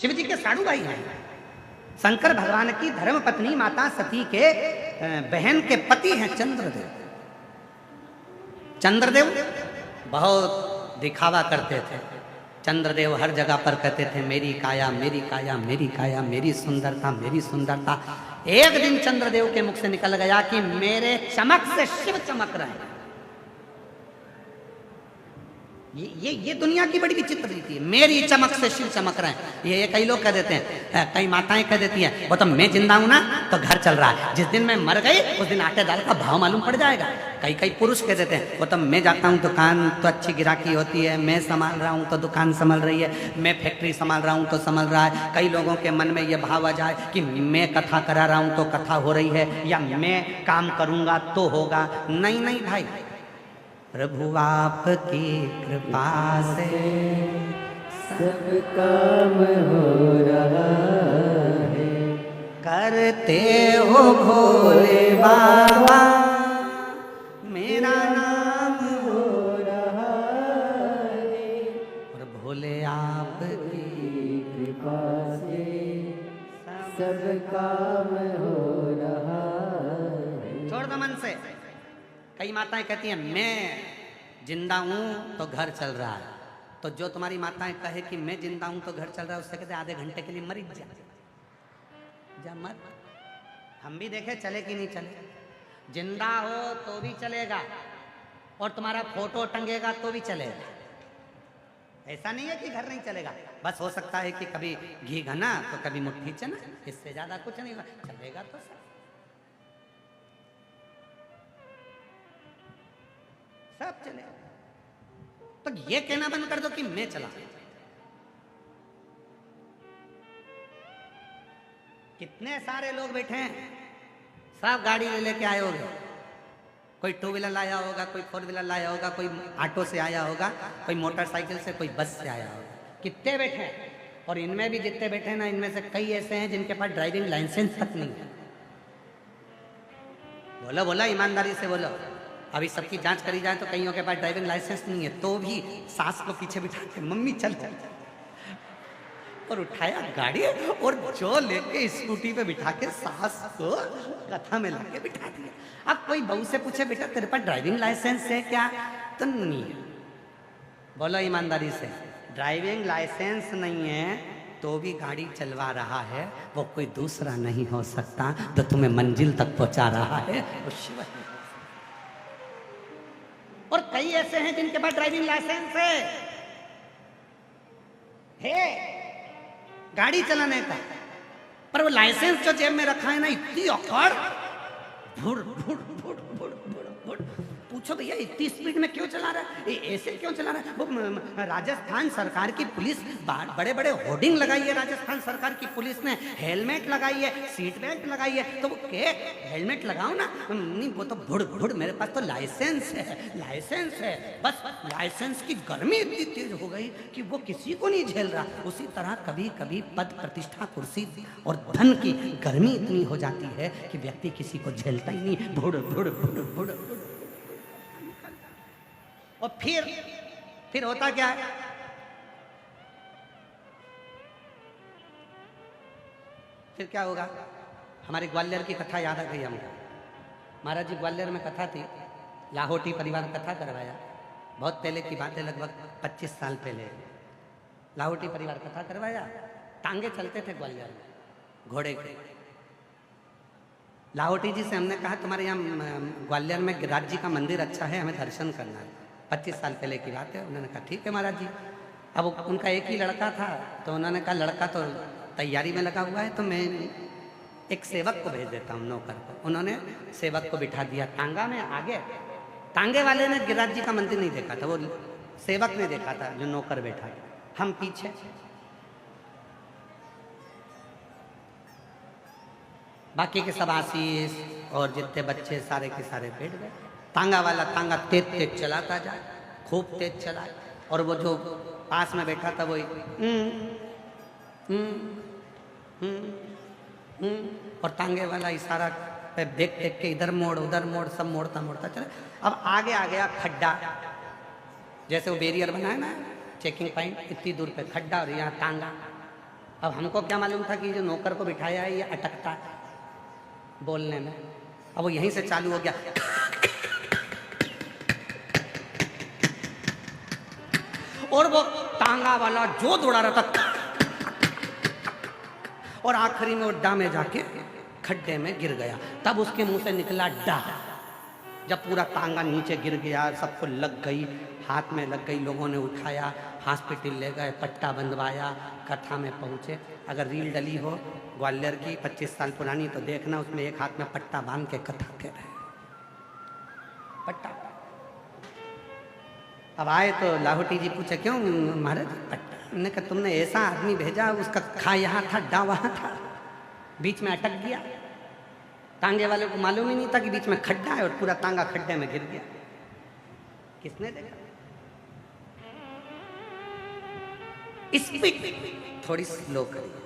शिव जी के साड़ू भाई हैं। शंकर भगवान की धर्म पत्नी माता सती के बहन के पति हैं चंद्रदेव। चंद्रदेव बहुत दिखावा करते थे। चंद्रदेव हर जगह पर कहते थे मेरी काया मेरी काया मेरी काया, मेरी सुंदरता मेरी सुंदरता। एक दिन चंद्रदेव के मुख से निकल गया कि मेरे चमक से शिव चमक रहे हैं। ये दुनिया की बड़ी विचित्र रीति है, मेरी चमक से शिव चमक रहे हैं। ये कई लोग कह देते हैं, कई माताएं कह देती हैं वो तो मैं जिंदा हूं ना तो घर चल रहा है, जिस दिन मैं मर गई उस दिन आटे दाल का भाव मालूम पड़ जाएगा। कई पुरुष कह देते हैं वो तो मैं जाता हूं दुकान तो अच्छी गिराकी होती है, मैं संभाल रहा हूं तो दुकान संभल रही है, मैं फैक्ट्री संभाल रहा हूं तो संभल रहा है। कई लोगों के मन में ये भाव आ जाए कि मैं कथा करा रहा हूं तो कथा हो रही है, या मैं काम करूंगा तो होगा। नहीं नहीं भाई, प्रभु आपकी कृपा से सब काम हो रहा है। करते हो भोले बाबा मेरा नाम हो रहा है। और भोले आपकी कृपा से सब काम हो रहा है। छोड़ दो मन से। कई माताएं कहती हैं मैं जिंदा हूं तो घर चल रहा है, तो जो तुम्हारी माताएं कहे कि मैं जिंदा हूं तो घर चल रहा है, उससे कहते आधे घंटे के लिए मर जा मत। हम भी देखे चले कि नहीं चले। जिंदा हो तो भी चलेगा और तुम्हारा फोटो टंगेगा तो भी चलेगा। ऐसा नहीं है कि घर नहीं चलेगा, बस हो सकता है कि कभी घी घना तो कभी मुट्ठी चना, इससे ज्यादा कुछ नहीं होगा। चलेगा तो सब चलेगा। तो ये कहना बंद कर दो कि मैं चला। कितने सारे लोग बैठे हैं, सब गाड़ी ले लेके आए होंगे। कोई टू व्हीलर लाया होगा, कोई फोर व्हीलर लाया होगा, कोई ऑटो से आया होगा, कोई मोटरसाइकिल से, कोई बस से आया होगा। कितने बैठे हैं, और इनमें भी जितने बैठे हैं ना, इनमें से कई ऐसे हैं जिनके पास ड्राइविंग लाइसेंस तक नहीं है। बोलो बोलो, ईमानदारी से बोलो। अभी सबकी जांच करी जाए तो कईयों के पास ड्राइविंग लाइसेंस नहीं है, तो भी सास को पीछे बिठा के मम्मी चल और उठाया गाड़ी और जो लेके स्कूटी पे बिठा के सास को कथा में लाके बिठा दिया। अब कोई बहू से पूछे बेटा तेरे पास ड्राइविंग लाइसेंस है क्या, तो नहीं है। बोलो ईमानदारी से, ड्राइविंग लाइसेंस नहीं है तो भी गाड़ी चलवा रहा है, वो कोई दूसरा नहीं हो सकता जो तुम्हें मंजिल तक पहुंचा रहा है, वो शिव है। और कई ऐसे हैं जिनके पास ड्राइविंग लाइसेंस है गाड़ी चलाने का, पर वो लाइसेंस जो जेब में रखा है ना, इतनी अकड़, भुड़ भुड़ भुड़ भुड़ भुड़ भुड़। पूछो भैया इतनी स्पीड में क्यों चला रहा है, ऐसे क्यों चला रहा है। वो राजस्थान सरकार की पुलिस बड़े बड़े होर्डिंग लगाई है, राजस्थान सरकार की पुलिस ने हेलमेट लगाई है, सीट बेल्ट लगाई है, तो वो के हेलमेट लगाओ ना, नहीं वो तो भुड़ भुड़, मेरे पास तो लाइसेंस है। बस लाइसेंस की गर्मी इतनी तेज हो गई कि वो किसी को नहीं झेल रहा। उसी तरह कभी कभी पद प्रतिष्ठा कुर्सी और धन की गर्मी इतनी हो जाती है कि व्यक्ति किसी को झेलता ही नहीं, भुड़ भुड़ भुड़ भुड़। और फिर होता क्या है, फिर क्या होगा। हमारे ग्वालियर की कथा याद आ गई हमको। महाराज जी ग्वालियर में कथा थी, लाहौटी परिवार कथा करवाया। बहुत पहले की बात है, लगभग 25 साल पहले लाहौटी परिवार कथा करवाया। टांगे चलते थे ग्वालियर में घोड़े के। लाहौटी जी से हमने कहा तुम्हारे यहाँ ग्वालियर में गिरिराज जी का मंदिर अच्छा है, हमें दर्शन करना है। 25 साल पहले की बात है। उन्होंने कहा ठीक है महाराज जी। अब उनका एक ही लड़का था, तो उन्होंने कहा लड़का तो तैयारी में लगा हुआ है, तो मैं एक सेवक को भेज देता हूँ, नौकर को। उन्होंने सेवक को बिठा दिया टांगा में आगे। टांगे वाले ने गिरिराज जी का मंदिर नहीं देखा था, वो सेवक ने देखा था जो नौकर बैठा था। हम पीछे। बाकी के सब आशीष और जितने बच्चे सारे के सारे बैठ गए। टांगा वाला टांगा तेज तेज चलाता जाए, खूब तेज चलाए, और वो जो पास में बैठा था वही और टांगे वाला इशारा पे देख देख के इधर मोड़ उधर मोड़, सब मोड़ता मोड़ता चला। अब आगे आ गया खड्डा, जैसे वो बैरियर बना है ना चेकिंग पॉइंट, इतनी दूर पे खड्डा और यहाँ टांगा। अब हमको क्या मालूम था कि जो नौकर को बिठाया है ये अटकता है बोलने में। अब वो यहीं से चालू हो गया, और वो टांगा वाला जो दौड़ा रहा था, और आखिरी में वो डा में जाके खड्डे में गिर गया। तब उसके मुंह से निकला डा। जब पूरा टांगा नीचे गिर गया, सबको लग गई, हाथ में लग गई, लोगों ने उठाया, हॉस्पिटल ले गए, पट्टा बंधवाया, कथा में पहुंचे। अगर रील डली हो ग्वालियर की 25 साल पुरानी तो देखना, उसमें एक हाथ में पट्टा बांध के कथा कह रहे पट्टा। अब आए तो लाहौटी जी पूछे क्यों महाराज पट्टा? हमने कहा तुमने ऐसा आदमी भेजा, उसका खा यहाँ था, डा वहाँ था, बीच में अटक गया। टांगे वाले को मालूम ही नहीं था कि बीच में खड्डा है, और पूरा टांगा खड्डे में गिर गया। किसने देखा? स्पीड थोड़ी स्लो करिए।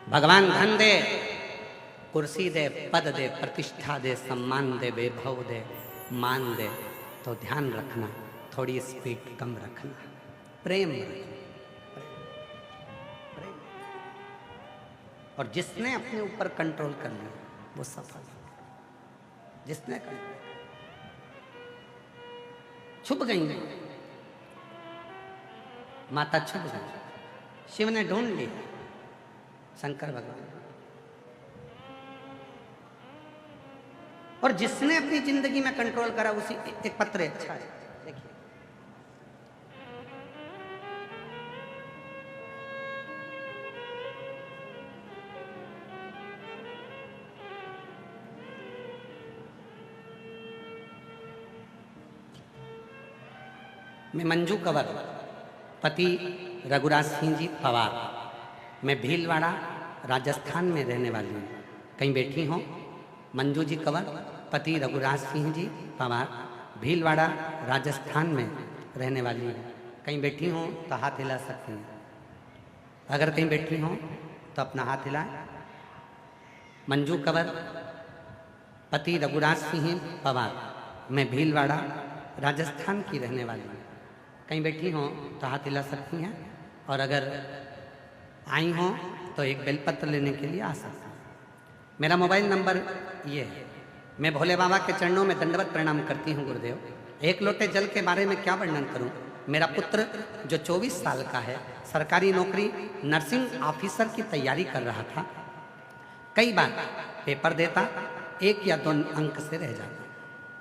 भगवान धन दे, कुर्सी दे, पद दे, प्रतिष्ठा दे, सम्मान दे, वैभव दे, मान दे, तो ध्यान रखना थोड़ी स्पीड कम रखना, प्रेम रखना, प्रेम। और जिसने अपने ऊपर कंट्रोल कर लिया वो सफल। जिसने कंट्रोल छुप गई, माता छुप गई, शिव ने ढूंढ लिया, शंकर भगवान। और जिसने अपनी जिंदगी में कंट्रोल करा उसी एक पत्र अच्छा है, देखिए। मैं मंजू कंवर, पति रघुराज सिंह जी पवार, मैं भीलवाड़ा राजस्थान में रहने वाली हूँ। कहीं बैठी हूँ? मंजू जी कंवर, पति रघुराज सिंह जी पवार, भीलवाड़ा राजस्थान में रहने वाली हूँ। कहीं बैठी हूँ तो हाथ हिला सकती हैं। अगर कहीं बैठी हूँ तो अपना हाथ हिलाएं। मंजू कंवर, पति रघुराज सिंह पवार, मैं भीलवाड़ा राजस्थान की रहने वाली हूँ। कहीं बैठी हों तो हाथ हिला सकती हैं, और अगर आई हों तो एक बेलपत्र लेने के लिए आ सकती हैं। मेरा मोबाइल नंबर ये है। मैं भोले बाबा के चरणों में दंडवत प्रणाम करती हूँ गुरुदेव। एक लोटे जल के बारे में क्या वर्णन करूँ। मेरा पुत्र जो 24 साल का है, सरकारी नौकरी नर्सिंग ऑफिसर की तैयारी कर रहा था। कई बार पेपर देता, 1 या 2 अंक से रह जाता।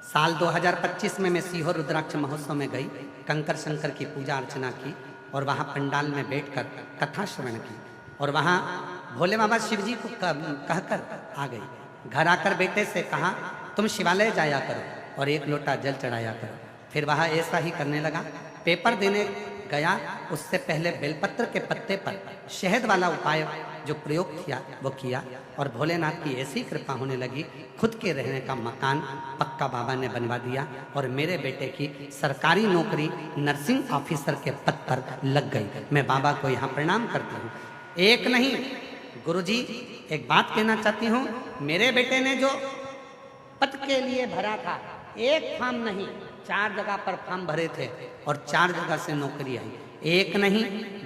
साल 2025 में मैं सीहोर रुद्राक्ष महोत्सव में गई, कंकर शंकर की पूजा अर्चना की, और वहाँ पंडाल में बैठकर कथा श्रवण की, और वहाँ भोले बाबा शिव जी को कहकर आ गई। घर आकर बेटे से कहा तुम शिवालय जाया करो और 1 लोटा जल चढ़ाया करो। फिर वहाँ ऐसा ही करने लगा। पेपर देने गया, उससे पहले बेलपत्र के पत्ते पर शहद वाला उपाय जो प्रयोग किया वो किया, और भोलेनाथ की ऐसी कृपा होने लगी, खुद के रहने का मकान पक्का बाबा ने बनवा दिया, और मेरे बेटे की सरकारी नौकरी नर्सिंग ऑफिसर के पद पर लग गई। मैं बाबा को यहाँ प्रणाम करती हूँ। एक नहीं गुरुजी, एक बात कहना चाहती हूँ, मेरे बेटे ने जो पद के लिए भरा था, 1 फॉर्म नहीं 4 जगह पर फॉर्म भरे थे, और 4 जगह से नौकरी आई। 1 नहीं,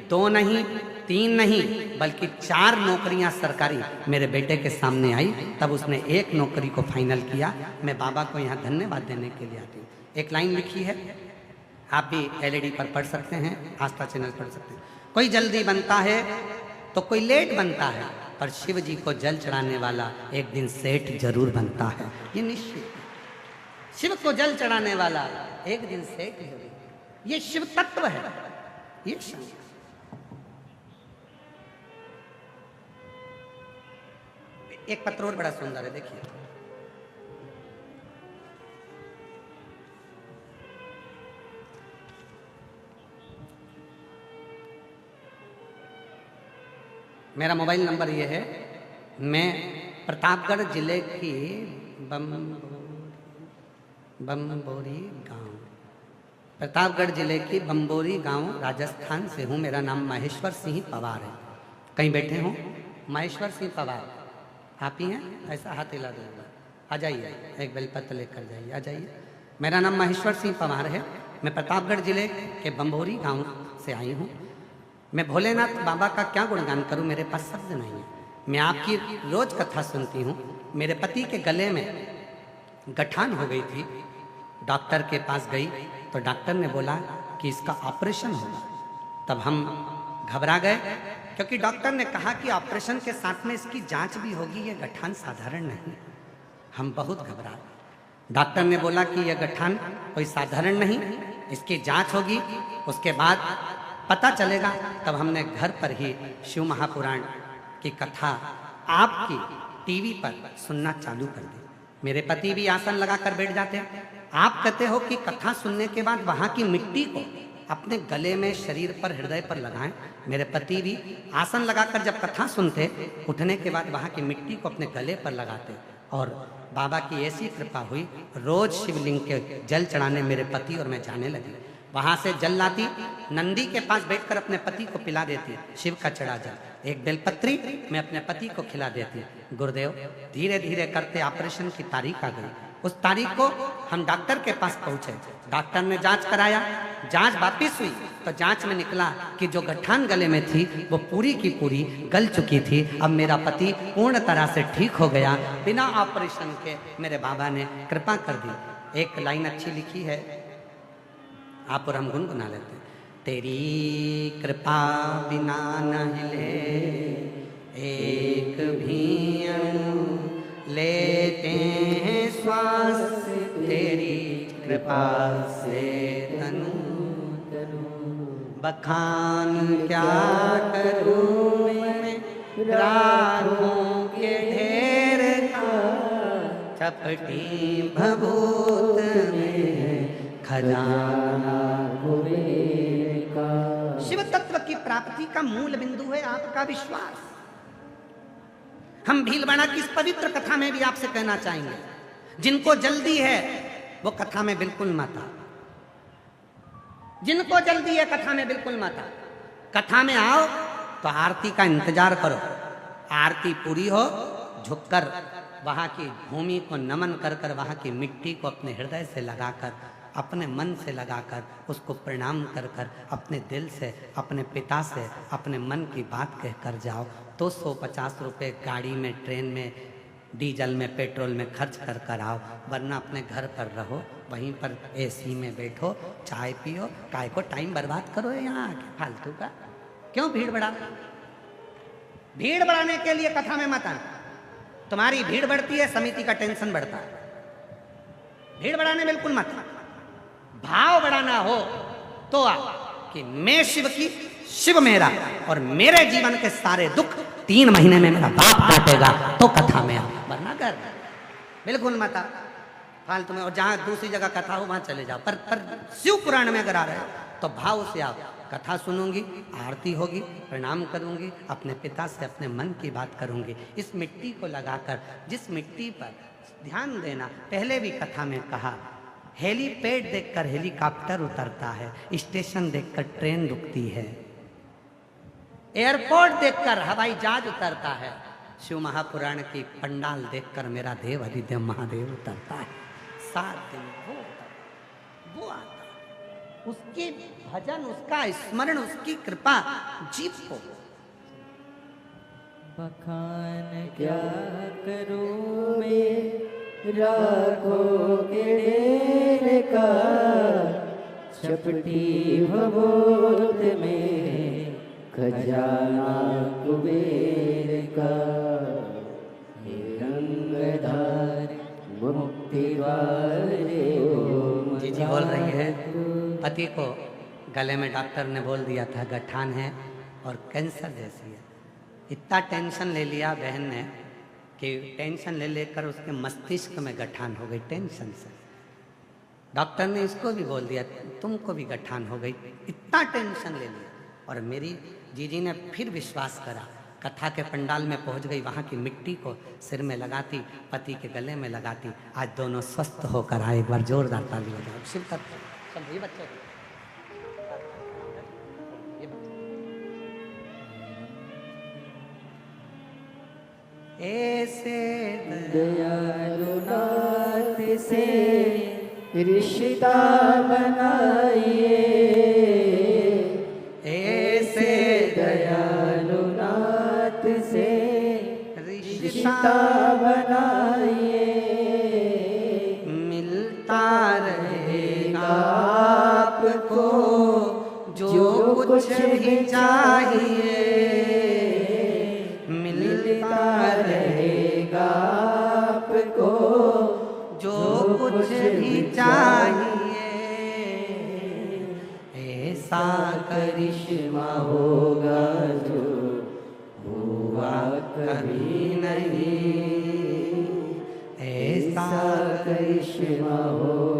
2 नहीं, 3 नहीं, बल्कि 4 नौकरियां सरकारी मेरे बेटे के सामने आई। तब उसने 1 नौकरी को फाइनल किया। मैं बाबा को यहाँ धन्यवाद देने के लिए आती हूँ। एक लाइन लिखी है, आप भी LED पर पढ़ सकते हैं, आस्था चैनल पढ़ सकते हैं। कोई जल्दी बनता है तो कोई लेट बनता है, पर शिव जी को जल चढ़ाने वाला एक दिन सेठ जरूर बनता है, ये निश्चित। शिव को जल चढ़ाने वाला एक दिन सेठ जरूर, ये शिव तत्व है, ये शिव। एक पत्र और बड़ा सुंदर है, देखिए। मेरा मोबाइल नंबर ये है। मैं प्रतापगढ़ जिले की बम्बोरी गांव, प्रतापगढ़ जिले की बम्बोरी गांव राजस्थान से हूँ। मेरा नाम महेश्वर सिंह पवार है। कहीं बैठे हों? महेश्वर सिंह पवार आप ही हैं? ऐसा हाथ हिला दूंगा, आ जाइए, एक बेलपत्र लेकर जाइए, आ जाइए। मेरा नाम महेश्वर सिंह पवार है। मैं प्रतापगढ़ जिले के बम्बोरी गांव से आई हूँ। मैं भोलेनाथ बाबा का क्या गुणगान करूं, मेरे पास शब्द नहीं है। मैं आपकी रोज कथा सुनती हूँ। मेरे पति के गले में गठान हो गई थी, डॉक्टर के पास गई तो डॉक्टर ने बोला कि इसका ऑपरेशन होगा। तब हम घबरा गए, क्योंकि डॉक्टर ने कहा कि ऑपरेशन के साथ में इसकी जांच भी होगी, ये गठान साधारण नहीं। हम बहुत घबरा। डॉक्टर ने बोला कि यह गठान कोई साधारण नहीं, इसकी जांच होगी, उसके बाद पता चलेगा। तब हमने घर पर ही शिव महापुराण की कथा आपकी टीवी पर सुनना चालू कर दी। मेरे पति भी आसन लगाकर बैठ जाते हैं। आप कहते हो कि कथा सुनने के बाद वहाँ की मिट्टी को अपने गले में, शरीर पर, हृदय पर लगाएं। मेरे पति भी आसन लगाकर जब कथा सुनते, उठने के बाद वहाँ की मिट्टी को अपने गले पर लगाते। और बाबा की ऐसी कृपा हुई, रोज शिवलिंग के जल चढ़ाने मेरे पति और मैं जाने लगी। वहाँ से जल लाती, नंदी के पास बैठकर अपने पति को पिला देती, शिव का चढ़ा जल। एक बेलपत्री मैं अपने पति को खिला देती। गुरुदेव धीरे धीरे करते ऑपरेशन की तारीख आ गई। उस तारीख को हम डॉक्टर के पास पहुंचे। डॉक्टर ने जांच कराया, जांच वापिस हुई तो जांच में निकला कि जो गठान गले में थी वो पूरी की पूरी गल चुकी थी। अब मेरा पति पूर्ण तरह से ठीक हो गया, बिना ऑपरेशन के मेरे बाबा ने कृपा कर दी। एक लाइन अच्छी लिखी है, आप और हम गुनगुना लेते हैं। तेरी कृपा बिना न हिले एक भी अणु, लेते हैं श्वास तेरी कृपा से तनु। बखान क्या करूं मैं राहों के ढेर का, चपटी भभूत में खजाना कुबेर का। शिव तत्व की प्राप्ति का मूल बिंदु है आपका विश्वास। हम भीलवाड़ा की इस पवित्र कथा में भी आपसे कहना चाहेंगे, जिनको जल्दी है वो कथा में बिल्कुल मत आओ। जिनको जल्दी है कथा में बिल्कुल मत आओ। कथा में आओ तो आरती का इंतजार करो। आरती पूरी हो, झुककर वहां की भूमि को नमन कर कर, वहां की मिट्टी को अपने हृदय से लगाकर, अपने मन से लगाकर, उसको प्रणाम कर कर, अपने दिल से, अपने पिता से, अपने मन की बात कह कर जाओ तो 150 रुपये गाड़ी में, ट्रेन में, डीजल में, पेट्रोल में खर्च कर कर आओ। वरना अपने घर पर रहो, वहीं पर एसी में बैठो, चाय पियो। काय को टाइम बर्बाद करो यहाँ आके फालतू का। क्यों भीड़ बढ़ा? भीड़ बढ़ाने के लिए कथा में मत आना। तुम्हारी भीड़ बढ़ती है, समिति का टेंशन बढ़ता है। भीड़ बढ़ाने बिल्कुल मत। भाव बढ़ाना हो तो आ कि मैं शिव की, शिव मेरा, और मेरे जीवन के सारे दुख 3 महीने में मेरा बाप काटेगा, तो कथा में आ। वरना कर बिल्कुल मत आ फालतू में। और जहां दूसरी जगह कथा हो वहां चले जाओ, पर शिव पुराण में अगर आ रहे हो तो भाव से आओ। कथा सुनूंगी, आरती होगी, प्रणाम करूंगी, अपने पिता से अपने मन की बात करूंगी। इस मिट्टी को लगाकर, जिस मिट्टी पर ध्यान देना, पहले भी कथा में कहा, हेलीपैड देखकर हेलीकॉप्टर उतरता है, स्टेशन देखकर ट्रेन रुकती है, एयरपोर्ट देखकर हवाई जहाज उतरता है। शिव महापुराण की पंडाल देखकर मेरा देव अधिदेव महादेव उतरता है। 7 दिन वो आता है। उसकी भजन, उसका स्मरण, उसकी कृपा जीव को। बखान क्या करूं मैं राखों के ढेर का, चपटी भभूत में खजाना कुबेर का। हे रंगधार मुक्ति वाले ओ जी बोल रही है, पति को गले में डॉक्टर ने बोल दिया था गठान है और कैंसर जैसी है। इतना टेंशन ले लिया बहन ने कि टेंशन ले लेकर उसके मस्तिष्क में गठान हो गई टेंशन से। डॉक्टर ने इसको भी बोल दिया तुमको भी गठान हो गई। इतना टेंशन ले लिया। और मेरी जीजी ने फिर विश्वास करा, कथा के पंडाल में पहुंच गई, वहाँ की मिट्टी को सिर में लगाती, पति के गले में लगाती। आज दोनों स्वस्थ होकर आए। एक बार जोरदार ताली बजाओ। शिव तत्व ये बच्चे ऐसे दयालु नाथ से रिश्ता बनाइए, ऐसे रिश्ता बनाइए, मिलता रहेगा आपको जो कुछ भी चाहिए, मिलता रहेगा आपको जो कुछ भी चाहिए। ऐसा करिश्मा होगा जो हुआ कभी नहीं, ऐसा करिश्मा हो